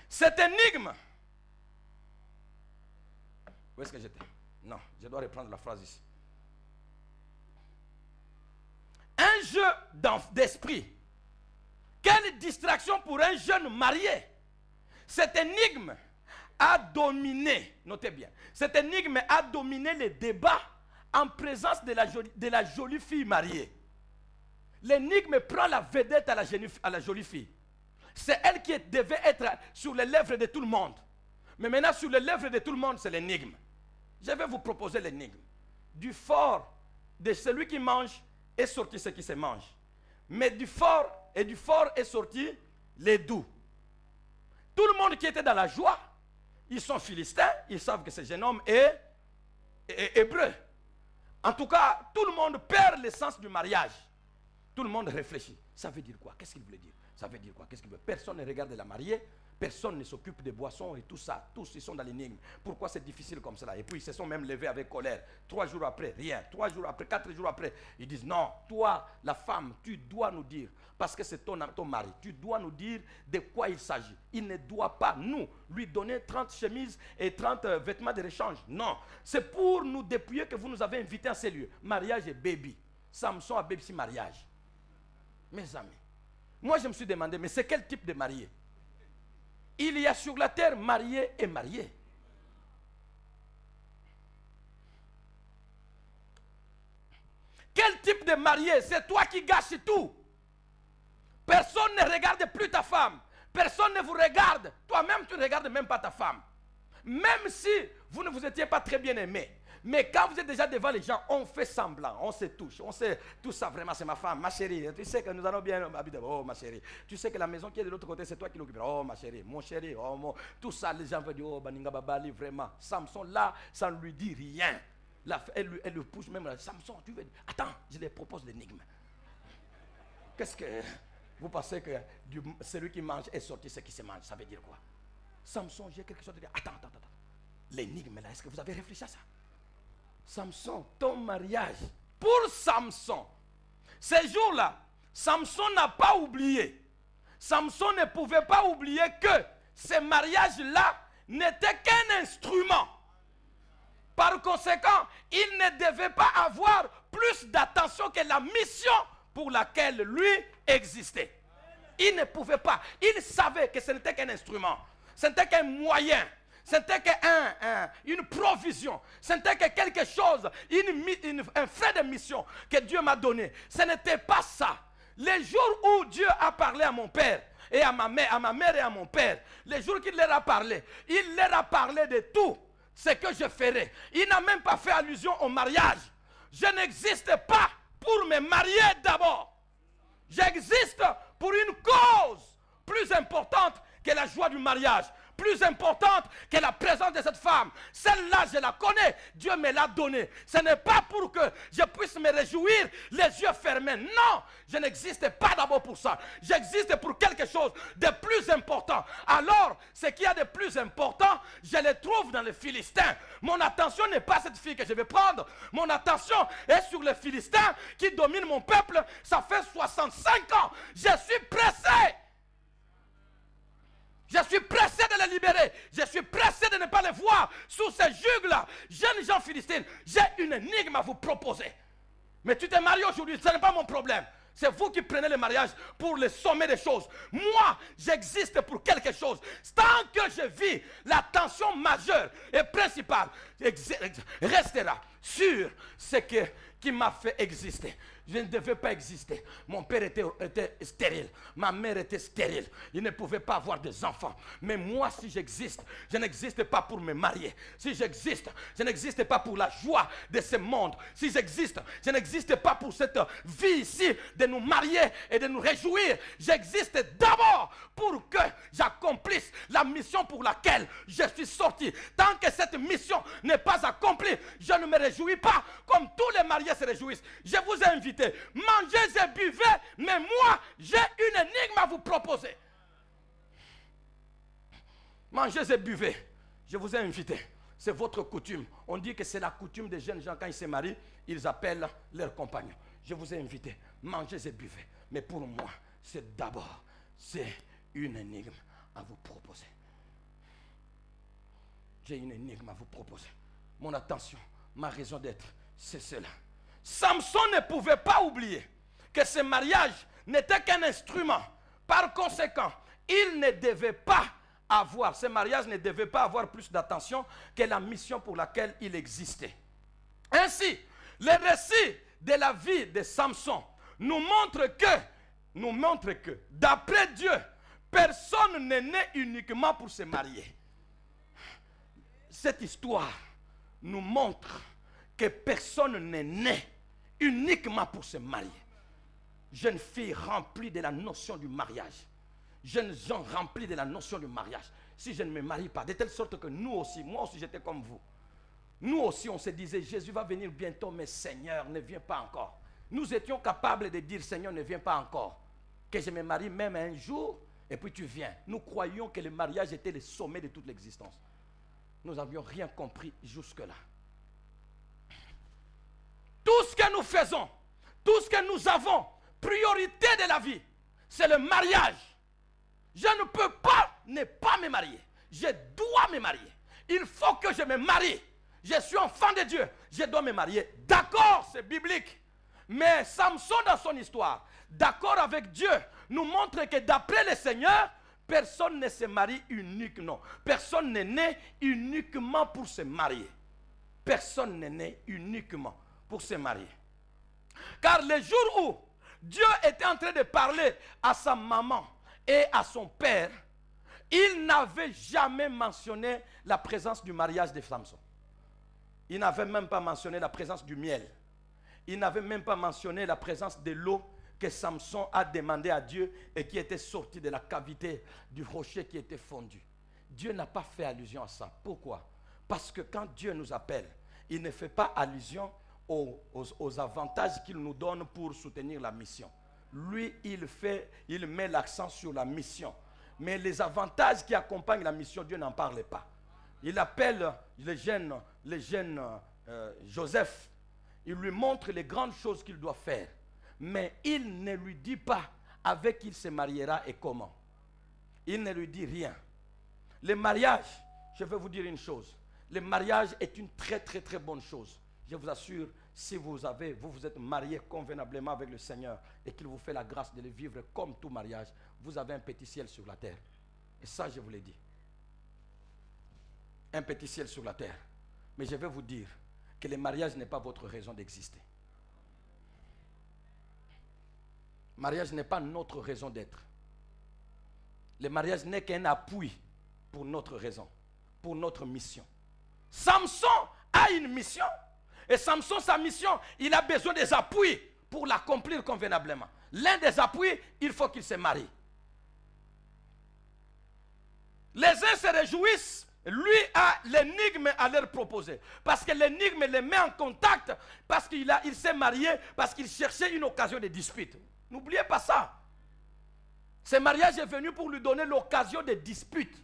Cette énigme. Où est-ce que j'étais? Non, je dois reprendre la phrase ici. Un jeu d'esprit. Quelle distraction pour un jeune marié. Cette énigme a dominé, notez bien, cette énigme a dominé les débats en présence de la jolie fille mariée. L'énigme prend la vedette à la jolie fille. C'est elle qui devait être sur les lèvres de tout le monde. Mais maintenant, sur les lèvres de tout le monde, c'est l'énigme. Je vais vous proposer l'énigme. Du fort de celui qui mange est sorti ce qui se mange. Mais du fort est sorti les doux. Tout le monde qui était dans la joie, ils sont philistins, ils savent que ce jeune homme est hébreu. En tout cas, tout le monde perd l'essence du mariage. Tout le monde réfléchit. Ça veut dire quoi? Qu'est-ce qu'il voulait dire? Ça veut dire quoi? Qu'est-ce qu'il veut? Personne ne regarde la mariée. Personne ne s'occupe des boissons et tout ça. Tous, ils sont dans l'énigme. Pourquoi c'est difficile comme cela? Et puis, ils se sont même levés avec colère. 3 jours après, rien. 3 jours après, 4 jours après, ils disent, non, toi, la femme, tu dois nous dire, parce que c'est ton mari, tu dois nous dire de quoi il s'agit. Il ne doit pas, nous, lui donner 30 chemises et 30 vêtements de rechange. Non, c'est pour nous dépouiller que vous nous avez invités à ces lieux. Mariage et baby. Samson a baby mariage. Mes amis, moi je me suis demandé, mais c'est quel type de marié? Il y a sur la terre marié et marié. Quel type de marié? C'est toi qui gâches tout. Personne ne regarde plus ta femme. Personne ne vous regarde. Toi-même, tu ne regardes même pas ta femme. Même si vous ne vous étiez pas très bien aimé. Mais quand vous êtes déjà devant les gens, on fait semblant, on se touche, on sait tout ça, vraiment c'est ma femme, ma chérie, tu sais que nous allons bien habiter, oh ma chérie, tu sais que la maison qui est de l'autre côté, c'est toi qui l'occupe, oh ma chérie, mon chéri, oh mon, tout ça, les gens veulent dire, oh Baninga Babali, vraiment, Samson là, ça ne lui dit rien, elle le pousse même, Samson, tu veux, attends, je lui propose l'énigme. Qu'est-ce que, vous pensez que celui qui mange est sorti ce qui se mange, ça veut dire quoi? Samson, j'ai quelque chose à dire, attends, l'énigme là, est-ce que vous avez réfléchi à ça? Samson, ton mariage, pour Samson, ces jours-là, Samson n'a pas oublié. Samson ne pouvait pas oublier que ce mariage-là n'était qu'un instrument. Par conséquent, il ne devait pas avoir plus d'attention que la mission pour laquelle lui existait. Il ne pouvait pas. Il savait que ce n'était qu'un instrument. Ce n'était qu'un moyen. Ce n'était qu'une provision. Ce n'était que quelque chose, un fait de mission que Dieu m'a donné. Ce n'était pas ça. Les jours où Dieu a parlé à mon père et à ma mère et à mon père, les jours qu'il leur a parlé, il leur a parlé de tout ce que je ferai. Il n'a même pas fait allusion au mariage. Je n'existe pas pour me marier d'abord. J'existe pour une cause plus importante que la joie du mariage. Plus importante que la présence de cette femme. Celle-là, je la connais. Dieu me l'a donnée. Ce n'est pas pour que je puisse me réjouir les yeux fermés. Non, je n'existe pas d'abord pour ça. J'existe pour quelque chose de plus important. Alors, ce qu'il y a de plus important, je le trouve dans les Philistins. Mon attention n'est pas cette fille que je vais prendre. Mon attention est sur les Philistins qui dominent mon peuple. Ça fait 65 ans. Je suis pressé. Je suis pressé de les libérer. Je suis pressé de ne pas les voir sous ces jugs-là. Jeunes gens philistines, j'ai une énigme à vous proposer. Mais tu t'es marié aujourd'hui, ce n'est pas mon problème. C'est vous qui prenez le mariage pour le sommet des choses. Moi, j'existe pour quelque chose. Tant que je vis, la tension majeure et principale restera sur ce qui m'a fait exister. Je ne devais pas exister. Mon père était stérile. Ma mère était stérile. Il ne pouvait pas avoir des enfants. Mais moi, si j'existe, je n'existe pas pour me marier. Si j'existe, je n'existe pas pour la joie de ce monde. Si j'existe, je n'existe pas pour cette vie ici de nous marier et de nous réjouir. J'existe d'abord pour que j'accomplisse la mission pour laquelle je suis sorti. Tant que cette mission n'est pas accomplie, je ne me réjouis pas comme tous les mariés se réjouissent. Je vous ai invité. Mangez et buvez, mais moi, j'ai une énigme à vous proposer. Mangez et buvez. Je vous ai invité. C'est votre coutume. On dit que c'est la coutume des jeunes gens, quand ils se marient, ils appellent leurs compagnons. Je vous ai invité. Mangez et buvez. Mais pour moi, c'est d'abord, c'est une énigme à vous proposer. J'ai une énigme à vous proposer. Mon attention, ma raison d'être, c'est cela. Samson ne pouvait pas oublier que ce mariage n'était qu'un instrument. Par conséquent, il ne devait pas avoir, ce mariage ne devait pas avoir plus d'attention que la mission pour laquelle il existait. Ainsi, le récit de la vie de Samson nous montre que d'après Dieu, personne n'est né uniquement pour se marier. Cette histoire nous montre que personne n'est né uniquement pour se marier. Jeune fille remplie de la notion du mariage. Jeunes gens remplis de la notion du mariage. Si je ne me marie pas, de telle sorte que nous aussi, moi aussi j'étais comme vous. Nous aussi on se disait, Jésus va venir bientôt, mais Seigneur ne vient pas encore. Nous étions capables de dire, Seigneur ne vient pas encore. Que je me marie même un jour, et puis tu viens. Nous croyions que le mariage était le sommet de toute l'existence. Nous n'avions rien compris jusque-là. Tout ce que nous faisons, tout ce que nous avons, priorité de la vie, c'est le mariage. Je ne peux pas ne pas me marier. Je dois me marier. Il faut que je me marie. Je suis enfant de Dieu. Je dois me marier. D'accord, c'est biblique. Mais Samson dans son histoire, d'accord avec Dieu, nous montre que d'après le Seigneur, personne ne se marie uniquement. Personne n'est né uniquement pour se marier. Personne n'est né uniquement pour se marier. Car le jour où Dieu était en train de parler à sa maman et à son père, il n'avait jamais mentionné la présence du mariage de Samson. Il n'avait même pas mentionné la présence du miel. Il n'avait même pas mentionné la présence de l'eau que Samson a demandé à Dieu et qui était sortie de la cavité du rocher qui était fondu. Dieu n'a pas fait allusion à ça. Pourquoi? Parce que quand Dieu nous appelle, il ne fait pas allusion aux avantages qu'il nous donne pour soutenir la mission. Lui, il met l'accent sur la mission. Mais les avantages qui accompagnent la mission, Dieu n'en parle pas. Il appelle le jeune Joseph. Il lui montre les grandes choses qu'il doit faire. Mais il ne lui dit pas avec qui il se mariera et comment. Il ne lui dit rien. Le mariage, je vais vous dire une chose. Le mariage est une très très très bonne chose. Je vous assure, si vous êtes marié convenablement avec le Seigneur et qu'il vous fait la grâce de le vivre comme tout mariage, vous avez un petit ciel sur la terre. Et ça, je vous l'ai dit. Un petit ciel sur la terre. Mais je vais vous dire que le mariage n'est pas votre raison d'exister. Le mariage n'est pas notre raison d'être. Le mariage n'est qu'un appui pour notre raison, pour notre mission. Samson a une mission. Et Samson, sa mission, il a besoin des appuis pour l'accomplir convenablement. L'un des appuis, il faut qu'il se marie. Les uns se réjouissent, lui a l'énigme à leur proposer. Parce que l'énigme les met en contact, parce qu'il s'est marié, parce qu'il cherchait une occasion de dispute. N'oubliez pas ça. Ce mariage est venu pour lui donner l'occasion de dispute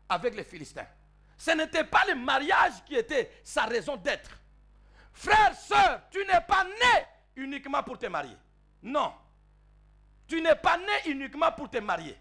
avec les Philistins. Ce n'était pas le mariage qui était sa raison d'être. Frère, sœur, tu n'es pas né uniquement pour te marier. Non. Tu n'es pas né uniquement pour te marier.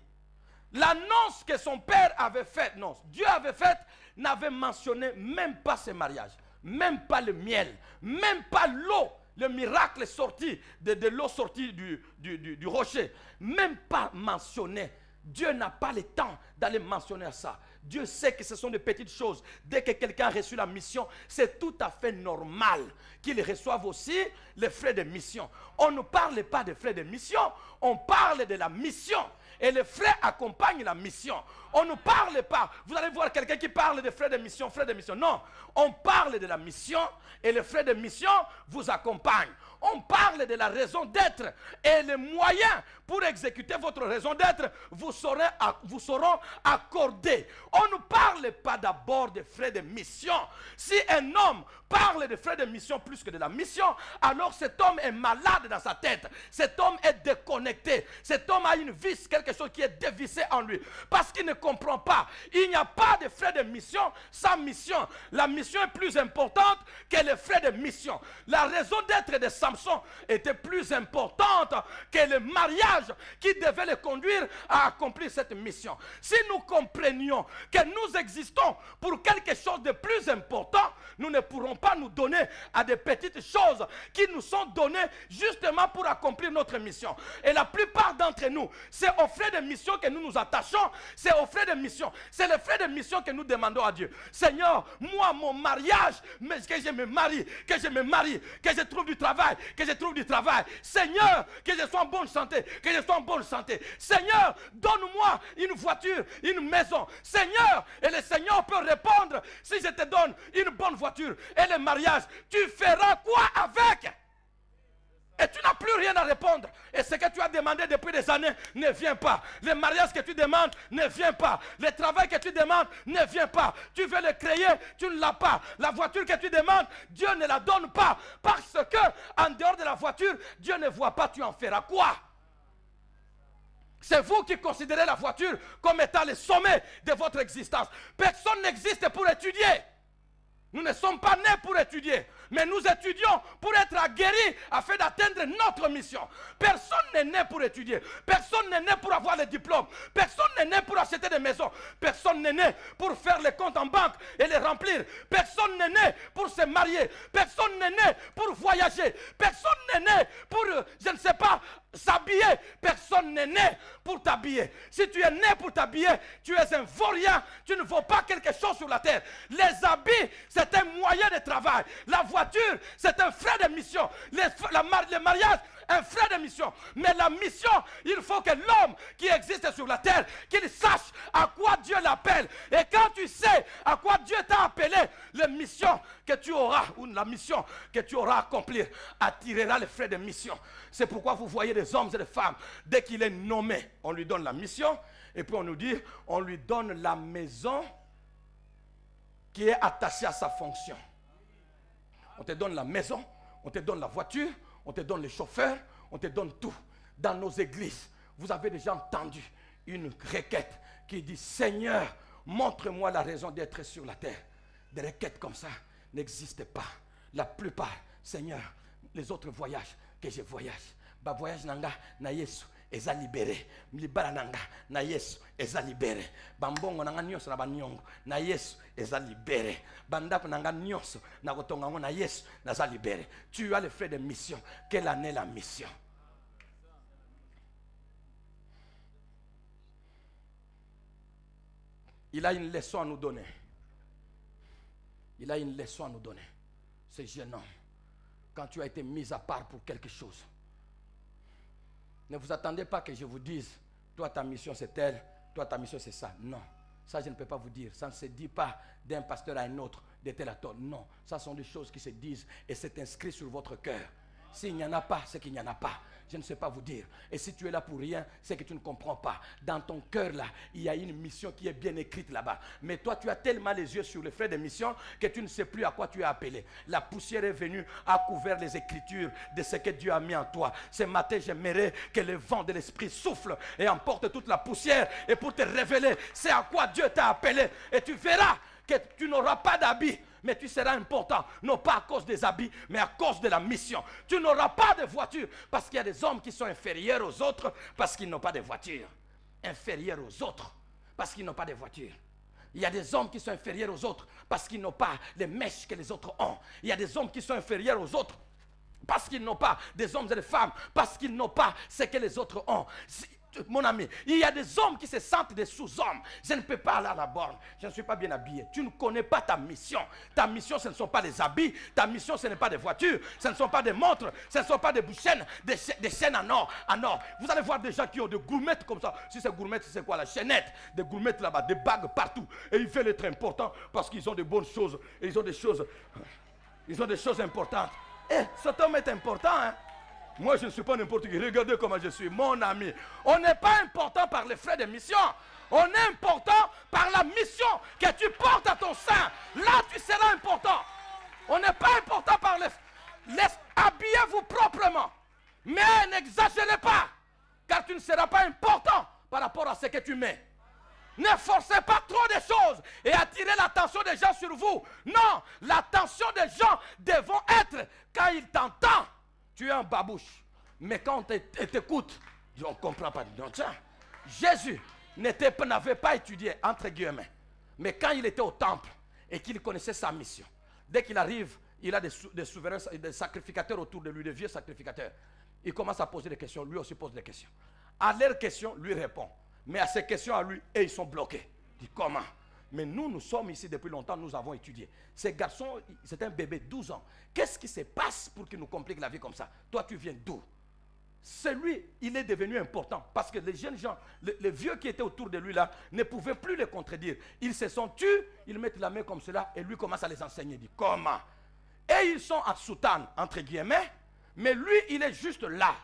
L'annonce que son père avait faite, non, Dieu avait faite, n'avait mentionné même pas ce mariage. Même pas le miel. Même pas l'eau. Le miracle sorti de l'eau sortie du rocher. Même pas mentionné. Dieu n'a pas le temps d'aller mentionner ça. Dieu sait que ce sont des petites choses. Dès que quelqu'un a reçu la mission, c'est tout à fait normal qu'il reçoive aussi les frais de mission. On ne parle pas des frais de mission, on parle de la mission. Et les frais accompagnent la mission. On ne parle pas. Vous allez voir quelqu'un qui parle de frais de mission, frais de mission. Non, on parle de la mission et les frais de mission vous accompagnent. On parle de la raison d'être et les moyens pour exécuter votre raison d'être vous seront accordés. On ne parle pas d'abord des frais de mission. Si un homme parle de frais de mission plus que de la mission, alors cet homme est malade dans sa tête. Cet homme est déconnecté. Cet homme a une vis, quelque chose qui est dévissé en lui. Parce qu'il ne comprend pas. Il n'y a pas de frais de mission sans mission. La mission est plus importante que les frais de mission. La raison d'être de Samson était plus importante que le mariage mariage qui devait les conduire à accomplir cette mission. Si nous comprenions que nous existons pour quelque chose de plus important, nous ne pourrons pas nous donner à des petites choses qui nous sont données justement pour accomplir notre mission. Et la plupart d'entre nous, c'est aux frais de mission que nous nous attachons, c'est aux frais de mission, c'est les frais de mission que nous demandons à Dieu. Seigneur, moi, mon mariage, mais que je me marie, que je trouve du travail, que je trouve du travail. Seigneur, que je sois en bonne santé, que je sois en bonne santé. Seigneur, donne-moi une voiture, une maison. Seigneur, et le Seigneur peut répondre, si je te donne une bonne voiture et le mariage, tu feras quoi avec? Et tu n'as plus rien à répondre. Et ce que tu as demandé depuis des années ne vient pas. Le mariage que tu demandes ne vient pas. Le travail que tu demandes ne vient pas. Tu veux le créer, tu ne l'as pas. La voiture que tu demandes, Dieu ne la donne pas. Parce que en dehors de la voiture, Dieu ne voit pas, tu en feras quoi? C'est vous qui considérez la voiture comme étant le sommet de votre existence. Personne n'existe pour étudier. Nous ne sommes pas nés pour étudier, mais nous étudions pour être aguerris afin d'atteindre notre mission. Personne n'est né pour étudier. Personne n'est né pour avoir les diplômes. Personne n'est né pour acheter des maisons. Personne n'est né pour faire les comptes en banque et les remplir. Personne n'est né pour se marier. Personne n'est né pour voyager. Personne n'est né pour, je ne sais pas, s'habiller. Personne n'est né pour t'habiller. Si tu es né pour t'habiller, tu es un vaurien. Tu ne vaux pas quelque chose sur la terre. Les habits, c'est un moyen de travail. La voiture, c'est un frais de mission. Le mariage, un frais de mission. Mais la mission, il faut que l'homme qui existe sur la terre, qu'il sache à quoi Dieu l'appelle. Et quand tu sais à quoi Dieu t'a appelé, la mission que tu auras, ou la mission que tu auras à accomplir, attirera les frais de mission. C'est pourquoi vous voyez des hommes et des femmes, dès qu'il est nommé, on lui donne la mission, et puis on nous dit, on lui donne la maison qui est attachée à sa fonction. On te donne la maison, on te donne la voiture, on te donne les chauffeurs, on te donne tout. Dans nos églises, vous avez déjà entendu une requête qui dit, Seigneur, montre-moi la raison d'être sur la terre. Des requêtes comme ça n'existent pas. La plupart, Seigneur, les autres voyages, que je voyage. Ba voyage nanga na Yesu eza libéré. Libara nanga na Yesu eza libéré. Bambongo nanga nyonso na banyongo na Yesu eza libéré. Bandako nanga nyonso na kotonga ngo na Yesu naza libéré. Tu as le frais de mission. Quelle année la mission? Il a une leçon à nous donner. Il a une leçon à nous donner. Ce jeune homme, quand tu as été mis à part pour quelque chose, ne vous attendez pas que je vous dise, toi ta mission c'est telle, toi ta mission c'est ça. Non, ça je ne peux pas vous dire. Ça ne se dit pas d'un pasteur à un autre, de tel à tel. Non, ça sont des choses qui se disent et c'est inscrit sur votre cœur. S'il n'y en a pas, c'est qu'il n'y en a pas. Je ne sais pas vous dire. Et si tu es là pour rien, c'est que tu ne comprends pas. Dans ton cœur là, il y a une mission qui est bien écrite là-bas. Mais toi, tu as tellement les yeux sur les frais de mission que tu ne sais plus à quoi tu es appelé. La poussière est venue, a couvert les écritures de ce que Dieu a mis en toi. Ce matin, j'aimerais que le vent de l'esprit souffle et emporte toute la poussière et pour te révéler c'est à quoi Dieu t'a appelé. Et tu verras que tu n'auras pas d'habits. Mais tu seras important, non pas à cause des habits, mais à cause de la mission. Tu n'auras pas de voiture, parce qu'il y a des hommes qui sont inférieurs aux autres, parce qu'ils n'ont pas de voiture. Inférieurs aux autres, parce qu'ils n'ont pas de voiture. Il y a des hommes qui sont inférieurs aux autres, parce qu'ils n'ont pas les mèches que les autres ont. Il y a des hommes qui sont inférieurs aux autres, parce qu'ils n'ont pas des hommes et des femmes, parce qu'ils n'ont pas ce que les autres ont. Mon ami, il y a des hommes qui se sentent des sous-hommes. Je ne peux pas aller à la borne. Je ne suis pas bien habillé. Tu ne connais pas ta mission. Ta mission, ce ne sont pas des habits. Ta mission, ce n'est pas des voitures. Ce ne sont pas des montres. Ce ne sont pas des chaînes, des chaînes en or. Vous allez voir des gens qui ont des gourmettes comme ça. Si c'est gourmettes, c'est quoi la chaînette? Des gourmettes là-bas, des bagues partout. Et ils veulent être importants parce qu'ils ont de bonnes choses. Et ils ont des choses importantes. Et cet homme est important, hein? Moi, je ne suis pas n'importe qui. Regardez comment je suis, mon ami. On n'est pas important par les frais de mission. On est important par la mission que tu portes à ton sein. Là, tu seras important. On n'est pas important par les... Habillez-vous proprement. Mais n'exagérez pas. Car tu ne seras pas important par rapport à ce que tu mets. Ne forcez pas trop de choses et attirez l'attention des gens sur vous. Non, l'attention des gens devrait être quand ils t'entendent. Tu es un babouche. Mais quand on t'écoute, On ne comprend pas. Donc ça, Jésus n'avait pas étudié, entre guillemets. Mais quand il était au temple et qu'il connaissait sa mission, dès qu'il arrive, il a des souverains, des sacrificateurs autour de lui, des vieux sacrificateurs. Il commence à poser des questions, lui aussi pose des questions. À leurs questions, lui répond. Mais à ces questions à lui, et ils sont bloqués. Il dit comment? Mais nous sommes ici depuis longtemps, nous avons étudié. Ces garçons, c'est un bébé, 12 ans. Qu'est-ce qui se passe pour qu'il nous complique la vie comme ça? Toi, tu viens d'où? C'est lui, il est devenu important. Parce que les jeunes gens, les vieux qui étaient autour de lui là, ne pouvaient plus les contredire. Ils se sont tus, ils mettent la main comme cela, et lui commence à les enseigner. Il dit, comment? Et ils sont en soutane, entre guillemets, mais lui, il est juste là.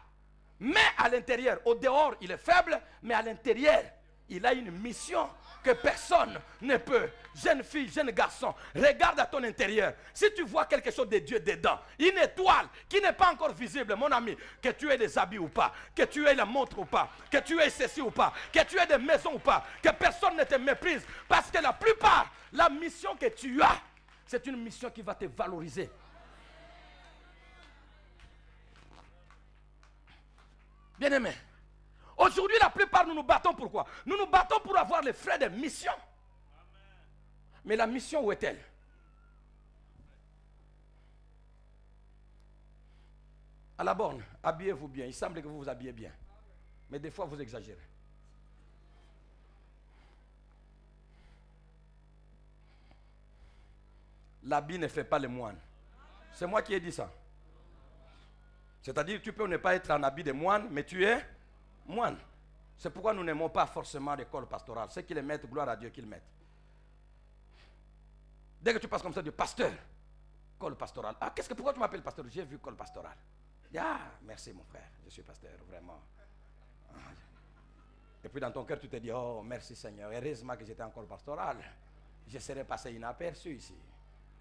Mais à l'intérieur, au dehors, il est faible, mais à l'intérieur, il a une mission que personne ne peut. Jeune fille, jeune garçon, regarde à ton intérieur. Si tu vois quelque chose de Dieu dedans, une étoile qui n'est pas encore visible, mon ami, que tu aies des habits ou pas, que tu aies la montre ou pas, que tu aies ceci ou pas, que tu aies des maisons ou pas, que personne ne te méprise. Parce que la plupart, la mission que tu as, c'est une mission qui va te valoriser. Bien-aimé, aujourd'hui, la plupart, nous nous battons pourquoi? Nous nous battons pour avoir les frais de mission. Mais la mission, où est-elle? À la borne, habillez-vous bien. Il semble que vous vous habillez bien. Mais des fois, vous exagérez. L'habit ne fait pas le moine. C'est moi qui ai dit ça. C'est-à-dire, tu peux ne pas être en habit de moine, mais tu es moine. C'est pourquoi nous n'aimons pas forcément l'école pastorale. Ceux qui les mettent, gloire à Dieu qu'ils mettent. Dès que tu passes comme ça, du pasteur, école pastorale. Ah, pourquoi tu m'appelles pasteur? J'ai vu école pastorale. Ah, merci mon frère, je suis pasteur, vraiment. Et puis dans ton cœur, tu te dis, oh, merci Seigneur, heureusement que j'étais encore pastoral. Je serais passé inaperçu ici.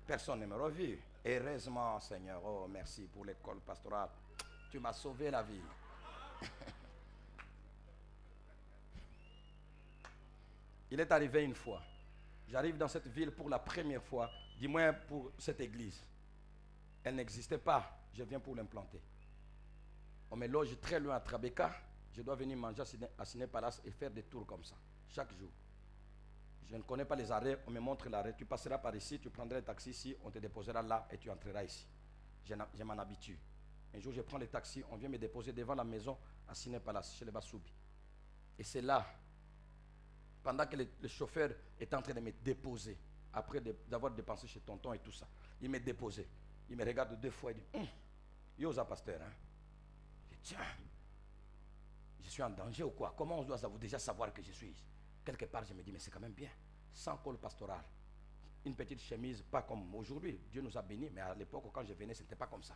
Personne ne m'aurait vu. Heureusement, Seigneur, oh, merci pour l'école pastorale. Tu m'as sauvé la vie. Il est arrivé une fois. J'arrive dans cette ville pour la première fois, du moins pour cette église. Elle n'existait pas. Je viens pour l'implanter. On me loge très loin à Trabeka. Je dois venir manger à Ciné Palace et faire des tours comme ça, chaque jour. Je ne connais pas les arrêts. On me montre l'arrêt. Tu passeras par ici, tu prendras le taxi ici, on te déposera là et tu entreras ici. Je m'en habitue. Un jour, je prends le taxi, on vient me déposer devant la maison à Ciné Palace, chez les Bassoubi. Et c'est là, pendant que le chauffeur est en train de me déposer, après d'avoir dépensé chez tonton et tout ça, il m'a déposé. Il me regarde 2 fois et dit, Yosa pasteur, hein? Je dis, tiens, je suis en danger ou quoi? Comment on doit déjà savoir que je suis? Quelque part, je me dis, mais c'est quand même bien. Sans col pastoral, une petite chemise, pas comme aujourd'hui. Dieu nous a bénis, mais à l'époque, quand je venais, ce n'était pas comme ça.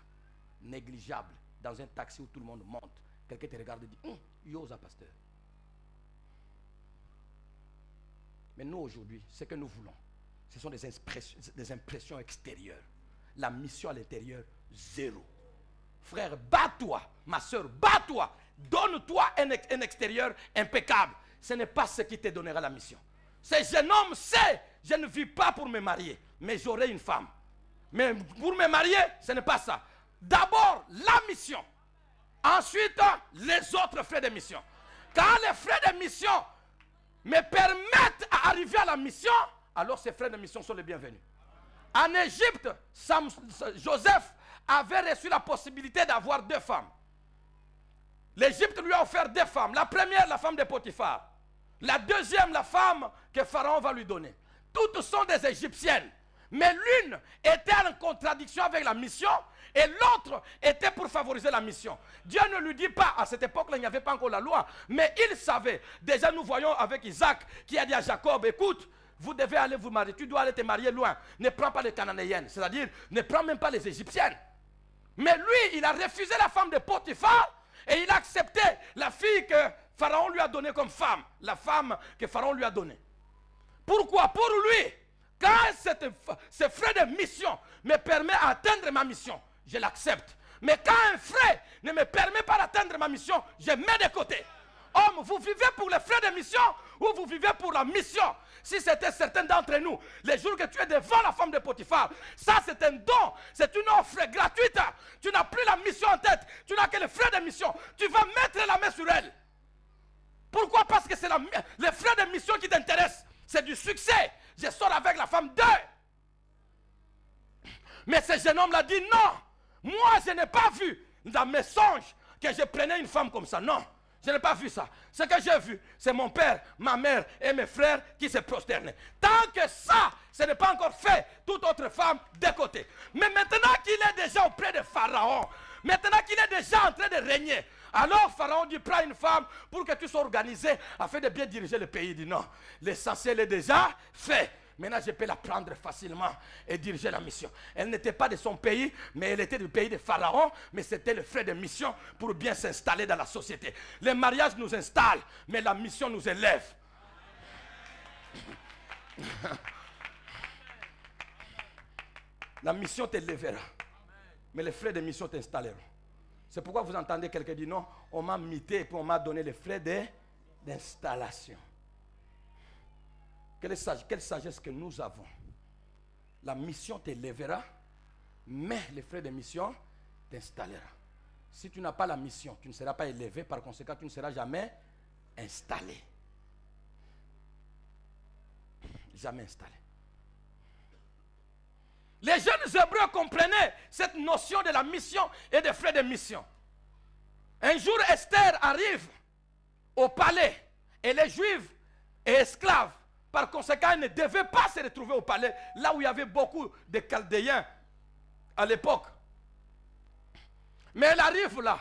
Négligeable, dans un taxi où tout le monde monte. Quelqu'un te regarde et dit, Yosa pasteur. Mais nous, aujourd'hui, ce que nous voulons, ce sont des impressions extérieures. La mission à l'intérieur, zéro. Frère, bats-toi. Ma soeur, bats-toi. Donne-toi un extérieur impeccable. Ce n'est pas ce qui te donnera la mission. Ce jeune homme sait, je ne vis pas pour me marier, mais j'aurai une femme. Mais pour me marier, ce n'est pas ça. D'abord, la mission. Ensuite, les autres frais de mission. Quand les frais de mission me permettent d'arriver à la mission, alors ces frais de mission sont les bienvenus. En Égypte, Joseph avait reçu la possibilité d'avoir 2 femmes. L'Égypte lui a offert 2 femmes. La première, la femme de Potiphar. La deuxième, la femme que Pharaon va lui donner. Toutes sont des Égyptiennes. Mais l'une était en contradiction avec la mission et l'autre était pour favoriser la mission. Dieu ne lui dit pas, à cette époque-là, il n'y avait pas encore la loi, mais il savait. Déjà, nous voyons avec Isaac qui a dit à Jacob, écoute, vous devez aller vous marier, tu dois aller te marier loin. Ne prends pas les Cananéennes, c'est-à-dire, ne prends même pas les Égyptiennes. Mais lui, il a refusé la femme de Potiphar et il a accepté la fille que Pharaon lui a donnée comme femme. La femme que Pharaon lui a donnée. Pourquoi? Pour lui, quand ce frais de mission me permet d'atteindre ma mission, je l'accepte. Mais quand un frais ne me permet pas d'atteindre ma mission, je mets de côté. Homme, vous vivez pour les frais de mission ou vous vivez pour la mission? Si c'était certains d'entre nous, les jours que tu es devant la femme de Potiphar, ça c'est un don, c'est une offre gratuite. Tu n'as plus la mission en tête, tu n'as que les frais de mission. Tu vas mettre la main sur elle. les frères de mission qui t'intéressent, c'est du succès. Je sors avec la femme 2. Mais ce jeune homme l'a dit non. Moi, je n'ai pas vu dans mes songes que je prenais une femme comme ça. Non, je n'ai pas vu ça. Ce que j'ai vu, c'est mon père, ma mère et mes frères qui se prosternaient. Tant que ça, ce n'est pas encore fait, toute autre femme de côté. Mais maintenant qu'il est déjà auprès de Pharaon, maintenant qu'il est déjà en train de régner, alors Pharaon dit, prends une femme pour que tu sois organisé afin de bien diriger le pays. Il dit non, l'essentiel est déjà fait. Maintenant, je peux la prendre facilement et diriger la mission. Elle n'était pas de son pays, mais elle était du pays de Pharaon, mais c'était le frère de mission pour bien s'installer dans la société. Les mariages nous installent, mais la mission nous élève. La mission t'élèvera, mais les frais de mission t'installeront. C'est pourquoi vous entendez quelqu'un dire non, on m'a mité et puis on m'a donné les frais d'installation. Quelle sagesse que nous avons. La mission t'élèvera, mais les frais de mission t'installeront. Si tu n'as pas la mission, tu ne seras pas élevé, par conséquent, tu ne seras jamais installé. Jamais installé. Les jeunes Hébreux comprenaient cette notion de la mission et des frais de mission. Un jour, Esther arrive au palais et les Juifs et esclaves, par conséquent, ils ne devaient pas se retrouver au palais, là où il y avait beaucoup de Chaldéens à l'époque. Mais elle arrive là.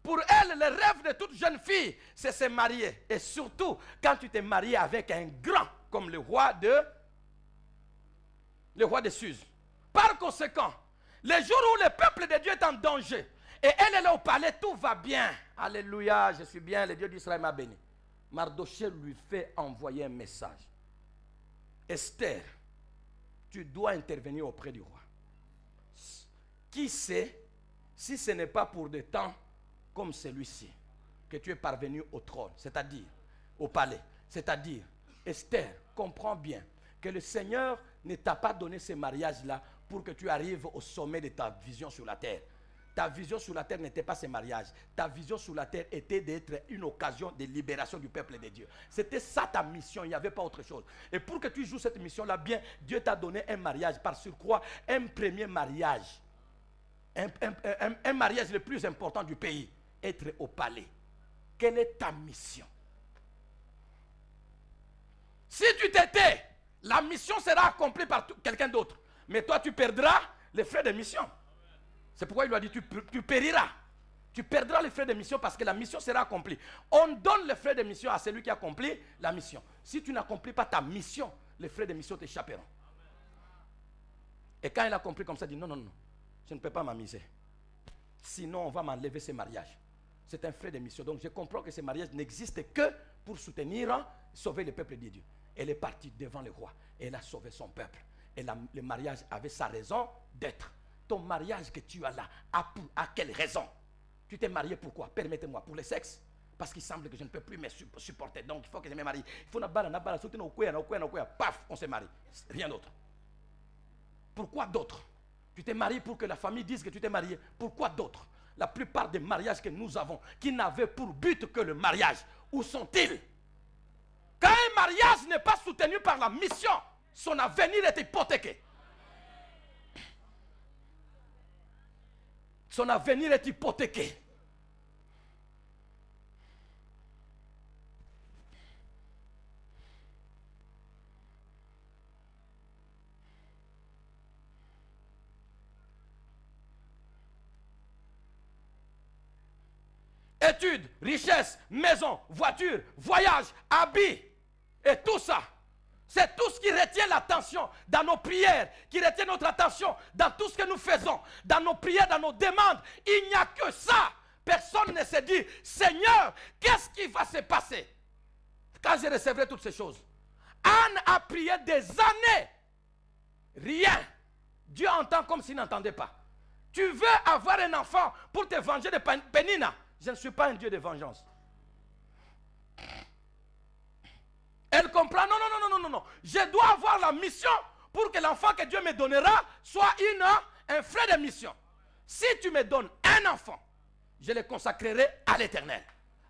Pour elle, le rêve de toute jeune fille, c'est se marier. Et surtout, quand tu t'es marié avec un grand, comme le roi de Suse. Par conséquent, les jours où le peuple de Dieu est en danger, et elle est là au palais, tout va bien. Alléluia, je suis bien, le Dieu d'Israël m'a béni. Mardochée lui fait envoyer un message. Esther, tu dois intervenir auprès du roi. Qui sait si ce n'est pas pour des temps comme celui-ci que tu es parvenu au trône, c'est-à-dire au palais. C'est-à-dire, Esther, comprends bien que le Seigneur ne t'a pas donné ce mariage-là pour que tu arrives au sommet de ta vision sur la terre. Ta vision sur la terre n'était pas ce mariage. Ta vision sur la terre était d'être une occasion de libération du peuple de Dieu. C'était ça ta mission, il n'y avait pas autre chose. Et pour que tu joues cette mission-là bien, Dieu t'a donné un mariage, par surcroît, un premier mariage. Un mariage le plus important du pays, être au palais. Quelle est ta mission? Si tu t'étais, la mission sera accomplie par quelqu'un d'autre. Mais toi, tu perdras les frais de mission. C'est pourquoi il lui a dit, tu périras. Tu perdras les frais de mission parce que la mission sera accomplie. On donne les frais de mission à celui qui accomplit la mission. Si tu n'accomplis pas ta mission, les frais de mission t'échapperont. Et quand il a compris comme ça, il dit, non, non, non, je ne peux pas m'amuser. Sinon, on va m'enlever ce mariage. C'est un frais de mission. Donc, je comprends que ce mariage n'existe que pour soutenir, sauver le peuple de Dieu. Elle est partie devant le roi et elle a sauvé son peuple. Et le mariage avait sa raison d'être. Ton mariage que tu as là, à quelle raison? Tu t'es marié pourquoi? Permettez-moi, pour le sexe? Parce qu'il semble que je ne peux plus me supporter. Donc, il faut que je me marie. Il faut paf, on se marie. Rien d'autre. Pourquoi d'autres? Tu t'es marié pour que la famille dise que tu t'es marié. Pourquoi d'autres? La plupart des mariages que nous avons, qui n'avaient pour but que le mariage, où sont-ils? Quand un mariage n'est pas soutenu par la mission, son avenir est hypothéqué. Son avenir est hypothéqué. Études, richesses, maison, voiture, voyage, habits et tout ça. C'est tout ce qui retient l'attention dans nos prières, qui retient notre attention dans tout ce que nous faisons, dans nos prières, dans nos demandes. Il n'y a que ça. Personne ne se dit, Seigneur, qu'est-ce qui va se passer quand je recevrai toutes ces choses? Anne a prié des années. Rien. Dieu entend comme s'il n'entendait pas. Tu veux avoir un enfant pour te venger de Pénina? Je ne suis pas un Dieu de vengeance. Elle comprend, non, non, non, non, non, non. Je dois avoir la mission pour que l'enfant que Dieu me donnera soit un frère de mission. Si tu me donnes un enfant, je le consacrerai à l'Éternel.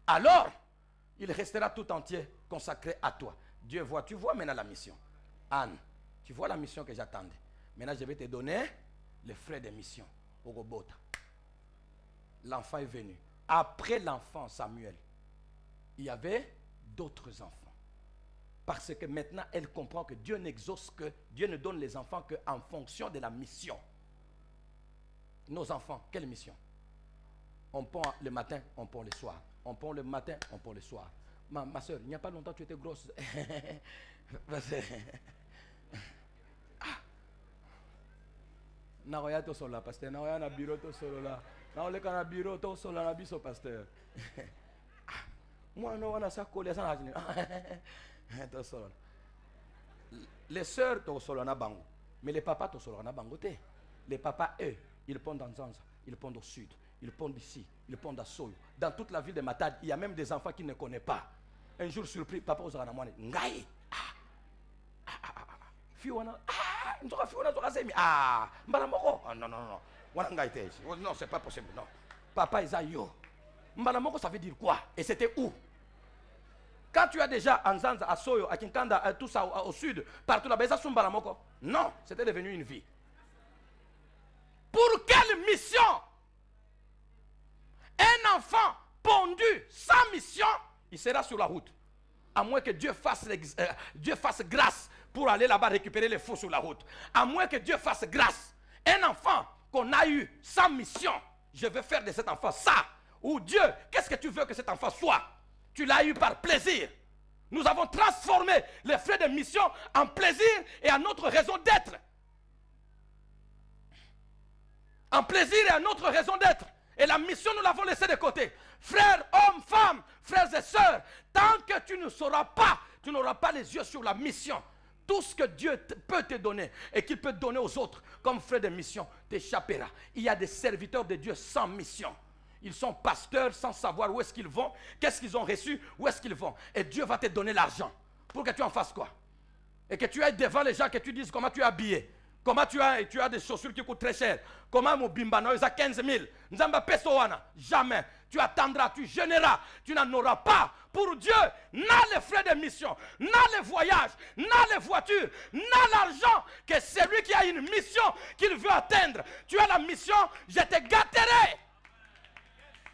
Alors, il restera tout entier consacré à toi. Dieu voit, tu vois maintenant la mission. Anne, tu vois la mission que j'attendais. Maintenant, je vais te donner les frais de mission. Ogobota. L'enfant est venu. Après l'enfant Samuel, il y avait d'autres enfants. Parce que maintenant, elle comprend que Dieu n'exauce que, Dieu ne donne les enfants qu'en fonction de la mission. Nos enfants, quelle mission? On pond le matin, on pond le soir. On pond le matin, on pond le soir. Ma soeur, il n'y a pas longtemps tu étais grosse. Naoya to sola pasteur, naoya na bureau to solo la. Naole kana bureau to sola na biso pasteur. Moi no wana sa coller ça na to solo. Les sœurs to solo na bango, mais les papas to solo na bango te. Les papas eux, ils pondent dans Zanza, ils pondent au sud, ils pondent ici, ils pondent à Soyo. Dans toute la ville de Matad, il y a même des enfants qui ne connaissent pas. Un jour surpris, papa osera na mwana ngai. Fiona nzoka fiona nzoka semi mbala moko non wana ngai te non c'est pas possible non papa isa yo mbala moko ça veut dire quoi et c'était où quand tu as déjà en Zanza à Soyo à Kinkanda tout ça au sud partout là-bas ça sont mbala moko non c'était devenu une vie. Pour quelle mission? Un enfant pondu sans mission, il sera sur la route. À moins que Dieu fasse grâce pour aller là-bas récupérer les faux sur la route. À moins que Dieu fasse grâce. Un enfant qu'on a eu sans mission, je veux faire de cet enfant ça. Ou Dieu, qu'est-ce que tu veux que cet enfant soit? Tu l'as eu par plaisir. Nous avons transformé les frais de mission en plaisir et en notre raison d'être. En plaisir et en notre raison d'être. Et la mission, nous l'avons laissée de côté. Frères, hommes, femmes, frères et sœurs, tant que tu ne sauras pas, tu n'auras pas les yeux sur la mission. Tout ce que Dieu peut te donner et qu'il peut donner aux autres comme frères de mission t'échappera. Il y a des serviteurs de Dieu sans mission. Ils sont pasteurs sans savoir où est-ce qu'ils vont, qu'est-ce qu'ils ont reçu, où est-ce qu'ils vont. Et Dieu va te donner l'argent pour que tu en fasses quoi? Et que tu ailles devant les gens, que tu dises comment tu es habillé. Comment tu as des chaussures qui coûtent très cher. Comment mon bimbano est à 15 000. Nzamba pesoana. Jamais. Tu attendras, tu gêneras. Tu n'en auras pas. Pour Dieu, n'a les frais de mission, n'a les voyages, n'a les voitures, n'a l'argent. Que celui qui a une mission qu'il veut atteindre. Tu as la mission, je te gâterai.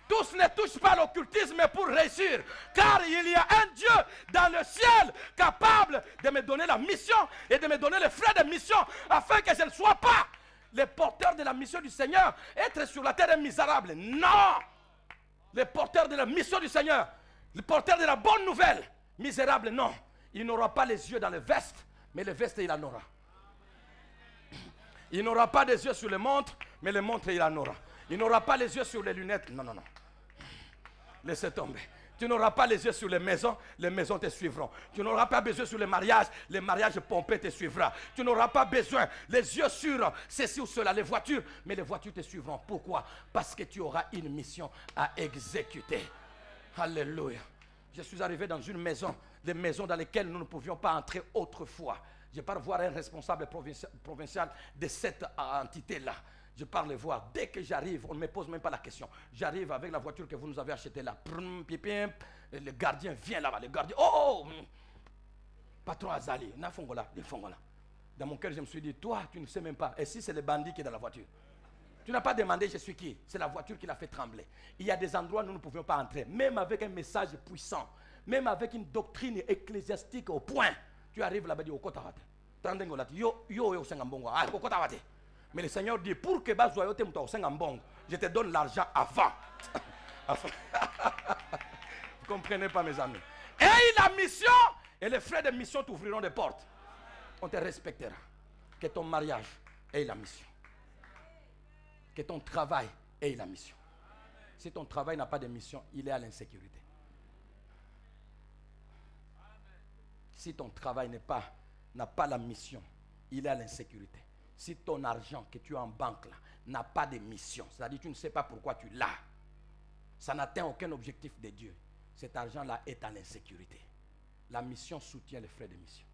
Tous ne touchent pas l'occultisme pour réussir. Car il y a un Dieu dans le ciel capable de me donner la mission et de me donner les frais de mission afin que je ne sois pas le porteur de la mission du Seigneur. Être sur la terre est misérable. Non. Le porteur de la mission du Seigneur, le porteur de la bonne nouvelle, misérable, non. Il n'aura pas les yeux dans le veste, mais le veste il en aura. Il n'aura pas des yeux sur les montres, mais les montres il en aura. Il n'aura pas les yeux sur les lunettes. Non. Laissez tomber. Tu n'auras pas les yeux sur les maisons te suivront. Tu n'auras pas besoin sur les mariages pompés te suivront. Tu n'auras pas besoin les yeux sur ceci ou cela, les voitures, mais les voitures te suivront. Pourquoi? Parce que tu auras une mission à exécuter. Alléluia. Je suis arrivé dans une maison, des maisons dans lesquelles nous ne pouvions pas entrer autrefois. Je pars voir un responsable provincial de cette entité-là. Je pars le voir. Dès que j'arrive, on ne me pose même pas la question. J'arrive avec la voiture que vous nous avez achetée là. Le gardien vient là-bas. Le gardien, patron Azali, dans mon cœur, je me suis dit, toi, tu ne sais même pas. Et si c'est le bandit qui est dans la voiture? Tu n'as pas demandé je suis qui. C'est la voiture qui l'a fait trembler. Il y a des endroits où nous ne pouvions pas entrer. Même avec un message puissant. Même avec une doctrine ecclésiastique au point. Tu arrives là-bas, tu dis, mais le Seigneur dit, pour que je te donne l'argent avant. Vous ne comprenez pas, mes amis. Et la mission, et les frais de mission t'ouvriront des portes. On te respectera. Que ton mariage ait la mission. Que ton travail ait la mission. Si ton travail n'a pas de mission, il est à l'insécurité. Si ton travail n'a pas la mission, il est à l'insécurité. Si ton argent que tu as en banque là n'a pas de mission, c'est-à-dire tu ne sais pas pourquoi tu l'as, ça n'atteint aucun objectif de Dieu, cet argent là est à l'insécurité. La mission soutient les frais de mission.